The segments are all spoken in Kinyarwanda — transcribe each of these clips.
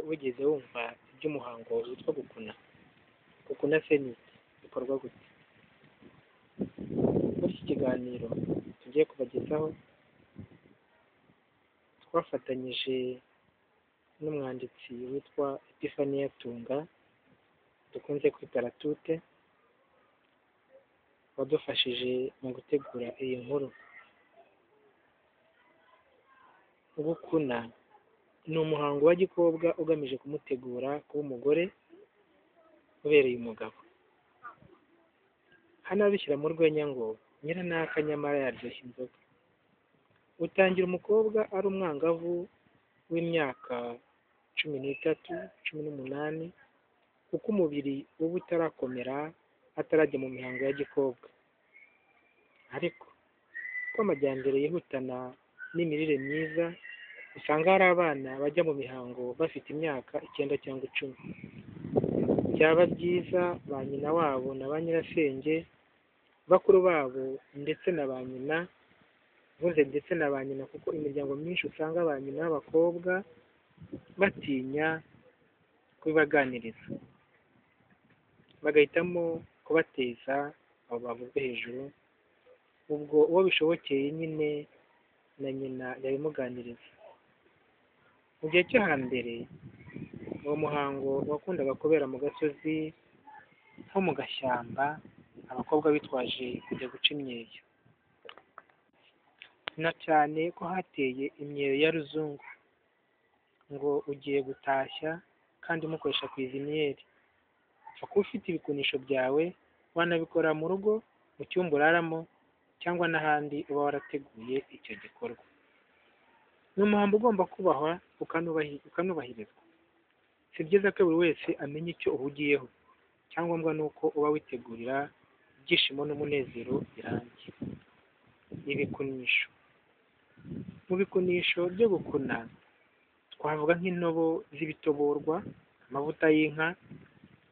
wigeze wumva iby'umuhango witwa gukuna? Gukuna se ni iki? Bikorwa gute? Muri iki kiganiro tugiye kubagezaho twafatanyije n'umwanditsi witwa Epifania Tunga dukunze kwita Ratute wadufashije mu gutegura iyi nkuru. Gukuna ni umuhango wa gikobwa ugamije kumutegura kuba umugore ubereye umugabo. Hano abishyira mu rwenya ngo nyiranaka nyamara yaryoshya inzoga. Utangira umukobwa ari umwangavu w'imyaka 13, 18 kuko umubiri uba utarakomera atarajya mu mihango ya gikobwa. Ariko ko amajyambere yihutana n'imirire myiza, usanga hari abana bajya mu mihango bafite imyaka 9 cyangwa 10. Byaba byiza ba nyina wabo na ba nyirasenge, bakuru babo ndetse na ba nyina, mvuze ndetse na ba nyina kuko imiryango myinshi usanga ba nyina b'abakobwa batinya kubibaganiriza, bagahitamo kubateza abo bavuzwe hejuru. Ubwo uwo bishobokeye nyine na nyina yabimuganiriza. Mu gihe cyo hambere uwo muhango wakundaga kubera mu gasozi nko mu gashyamba, abakobwa bitwaje kujya guca imyeyo, na cyane ko hateye imyeyo ya ruzungu ngo ugiye gutashya kandi mukoresha kwiziniyeri. Upfa kuba ufite ibikunisho byawe, wanabikora mu rugo, mu cyumba uraramo cyangwa n'ahandi uba warateguye icyo gikorwa. Ni umuhango ugomba kubahwa ukanubahirizwa. Si byiza ko buri wese amenya icyo uhugiyeho. Icyangombwa ni uko uba witegurira ibyishimo n'umunezero birambye. Ibikunisho. Mu bikunisho byo gukuna twavuga nk'intobo z'ibitoborwa, amavuta y'inka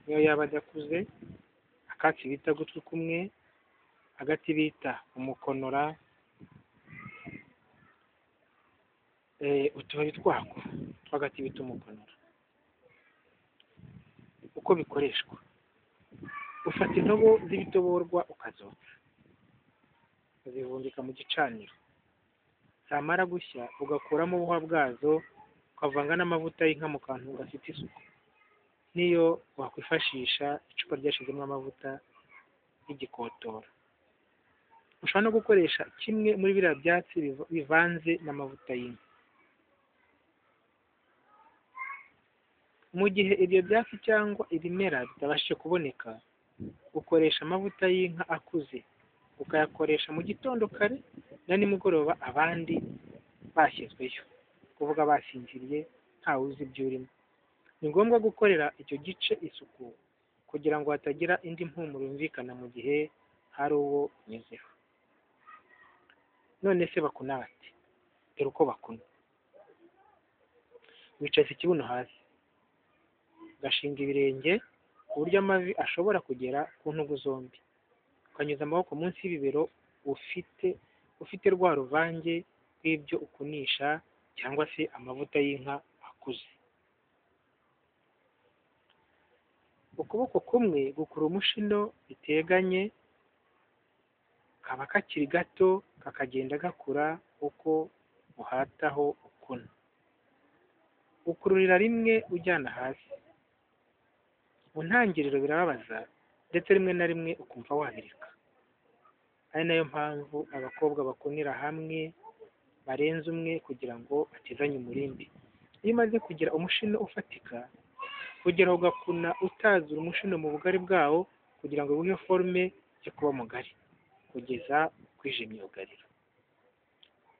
niyo yaba adakuze, akatsi bita gutwi kumwe, agati bita umukonora, utubabi twako tw'agati bita umukonora. Uko bikoreshwa: ufata intobo z'ibitoborwa ukazotsa, uzivundika mu gicaniro, zamara gushya ugakuramo ubuhwa bwazo, ukavanga n'amavuta y'inka mu kantu gafite isuku. Niyo wakwifashisha icupa ryashizemo amavuta y'igikotoro. Ushobora no gukoresha kimwe muri biriya byatsi bivanze n'amavuta y'inka. Mu gihe ibyo byatsi cyangwa ibimera bitabashije kuboneka, ukoresha amavuta y'inka akuze, ukayakoresha mu gitondo kare na nimugoroba abandi bashyizweyo, kuvuga basinziriye ntawe uzi ibyo urimo. Ni ngombwa gukorera icyo gice isuku kugira ngo hatagira indi mpumuro yumvikana mu gihe hari uwo unyuzeho. None se bakuna bate? Dore uko bakuna. Wicaza ikibuno hasi, ugashinga ibirenge ku buryo amavi ashobora kugera ku ntugu zombi, ukanyuza amaboko munsi y'ibibero ufite rwa ruvange rw'ibyo ukunisha cyangwa se amavuta y'inka akuze. Ukuboko kumwe gukura umushino biteganye, kaba kakiri gato kakagenda gakura uko uhataho ukuna. Ukururira rimwe ujyana hasi. Mu ntangiriro birababaza ndetse rimwe na rimwe ukumva wabireka. Ari nayo mpamvu abakobwa bakunira hamwe barenze umwe kugira ngo batizanye umurindi. Iyo umaze kugira umushino ufatika, ugera ugakuna utazura umushino mu bugari bwawo kugira ngo wihe forume yo kuba mugari kugeza kwije imyugariro.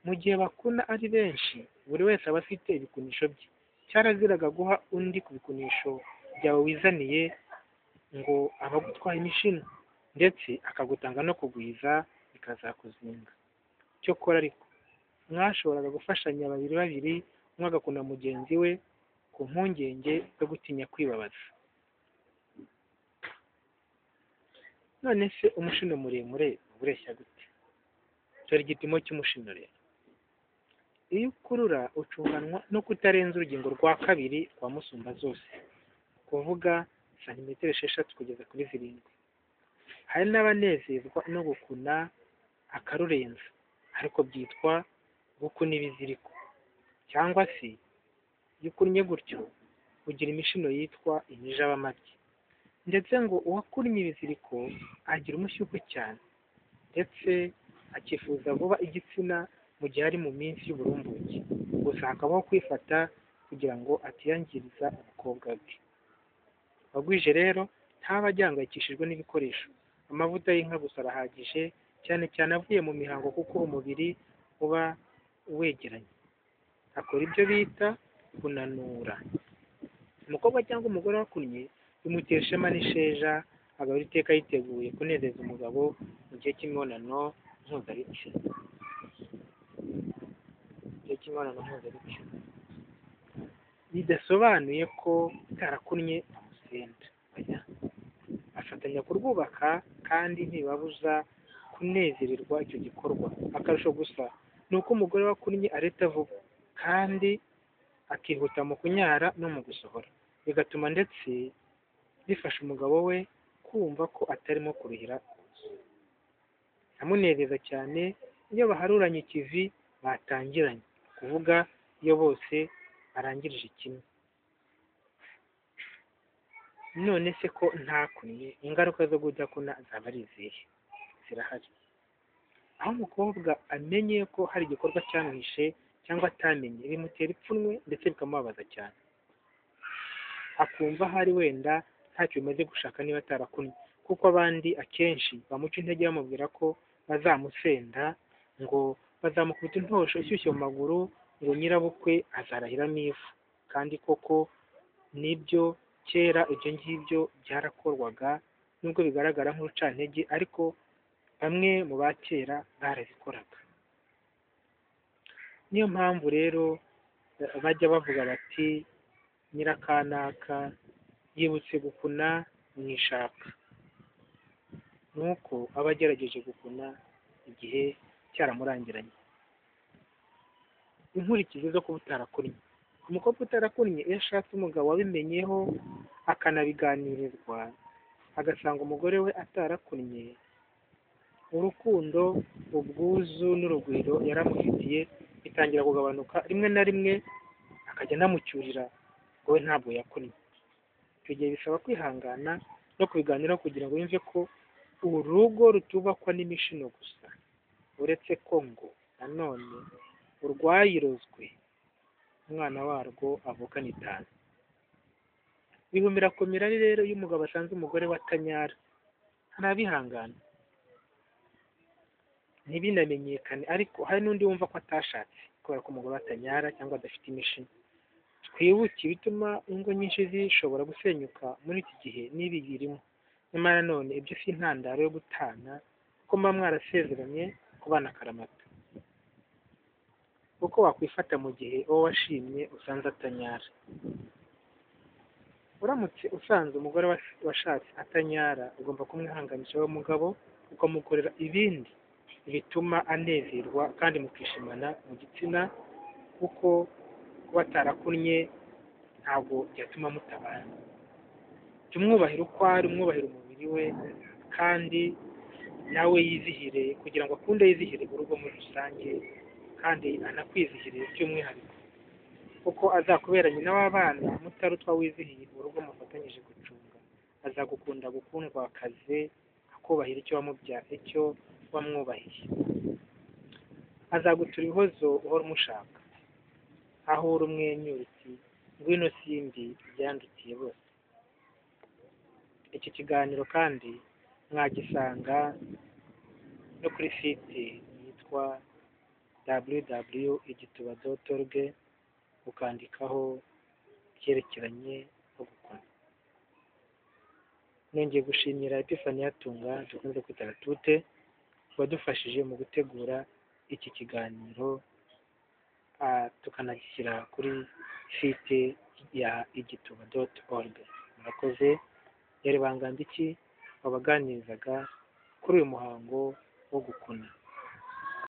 Mu gihe bakuna ari benshi, buri wese aba afite ibikunisho bye. Cyaraziraga guha undi ku bikunisho byawe wizaniye ngo aba agutwaye imishino, ndetse akagutanga no kugwiza bikazakuzinga. Cyokora ariko mwashoboraga gufashanya babiri, umwe agakuna mugenzi we ku mpungenge zo gutinya kwibabaza. None se umushino muremure ureshya gute? Dore igipimo cy'umushino rero. iyo ukurura ucunganwa no kutarenza urugingo rwa kabiri rwa musumba zose, kuvuga santimetero 6 kugeza kuri 7. Hari n'abanezezwa no gukuna akarurenza, ariko byitwa gukuna ibiziriko, cyangwa se iyo ukunnye gutyo ugira imishino yitwa imijabamabyi. Ndetse ngo uwakunnye ibiziriko agira umushyukwe cyane, ndetse akifuza vuba igitsina mu gihe ari mu minsi y'uburumbuke. Gusa hakabaho kwifata kugira ngo atiyangiriza ubukobwa bwe. Wagwije rero ntaba agihangayikishijwe n'ibikoresho. Amavuta y'inka gusa arahagije, cyane cyane avuye mu mihango, kuko umubiri uba wegeranye. Akora ibyo bita kunanura. Umukobwa cyangwa umugore wakunnye bimutera ishema n'isheja, agahora iteka yiteguye kunezeza umugabo mu gihe cy'imibonano mpuzabitsina. Bidasobanuye ko utarakunnye amusenda. Afatanya kurwubaka kandi ntibabuza kunezererwa icyo gikorwa. Akarusho gusa ni uko umugore wakunnye areta vuba kandi akihuta mu kunyara no mu gusohora, bigatuma ndetse bifasha umugabo we kumva ko atarimo kuruhira. Amunezeza cyane iyo baharuranye ikivi batangiranye, kuvuga iyo bose barangirije kimwe. None se ko ntakunnye, ingaruka zo kudakuna zaba ari izihe? Zirahari. Aho umukobwa amenye ko hari igikorwa cyamwishe cyangwa atamenye, bimutera ipfunwe ndetse bikamubabaza cyane, akumva hari wenda ntacyo bimaze gushaka niba atarakunnye, kuko abandi akenshi bamuca intege bamubwira ko bazamusenda, ngo bazamukubita intosho ishyushye mu maguru, ngo nyirabukwe azarahiramo ivu. Kandi koko nibyo, kera ibyo ngibyo byarakorwaga, nubwo bigaragara nk'urucantege, ariko bamwe mu ba kera barabikoraga. Niyo mpamvu rero bajya bavuga bati nyirakanaka yibutse gukuna mu ishaka. Nuko aba agerageje gukuna igihe cyaramurangiranye. Inkurikizi zo kuba utarakunnye. Umukobwa utarakunnye iyo ashatse umugabo wabimenyeho akanabiganirizwa, agasanga umugore we atarakunnye, urukundo, ubwuzu n'urugwiro yaramufitiye bitangira kugabanuka. Rimwe na rimwe akajya anamucyurira ngo we ntabwo yakunnye. Icyo gihe bisaba kwihangana no kubiganiraho kugira ngo yumve ko urugo rutubakwa n'imishino gusa, uretse ko ngo nanone urwayirozwe umwana warwo avukana 5. Bihumira ku mirari rero iyo umugabo asanze umugore we atanyara, ntarabihangana ntibinamenyekane, ariko hari n'undi wumva ko atashatse kubera ko umugore atanyara cyangwa adafite imishino. Twibuke ibituma ingo nyinshi zishobora gusenyuka muri iki gihe n'ibi birimo. Nyamara none ibyo si intandaro yo gutana, kuko muba mwarasezeranye kubana akaramata. Uko wakwifata mu gihe uwo washimye usanze atanyara? Uramutse usanze umugore washatse atanyara, ugomba kumwihanganisha uwo mugabo, ukamukorera ibindi bituma anezerwa kandi mukishimana mu gitsina, kuko kuba atarakunnye ntabwo byatuma mutabana. Jya umwubahira uko ari, umwubahira umubiri we, kandi nawe yizihire, kugira ngo akunde yizihire urugo muri rusange, kandi anakwizihire by'umwihariko, kuko azakubera nyina w'abana mutarutwa, wizihiye urugo mufatanyije gucunga. Azagukunda gukundwa akaze, akubahira icyo wamubyaye, icyo wamwubahiye. Azagutura ibihozo uhora umushaka, aho uri umwenyura uti ngwino simbi byandukiye bose. Iki kiganiro kandi mwagisanga no kuri site yitwa www.igituba.org, ukandikaho byerekeranye no gukuna. Nongeye gushimira Epifani Yatunga, dukunze kwita Gatute, wadufashije mu gutegura iki kiganiro, tukanagishyira kuri site ya igituba.org. Murakoze. Yari Bangandiki wabaganirizaga kuri uyu muhango wo gukuna.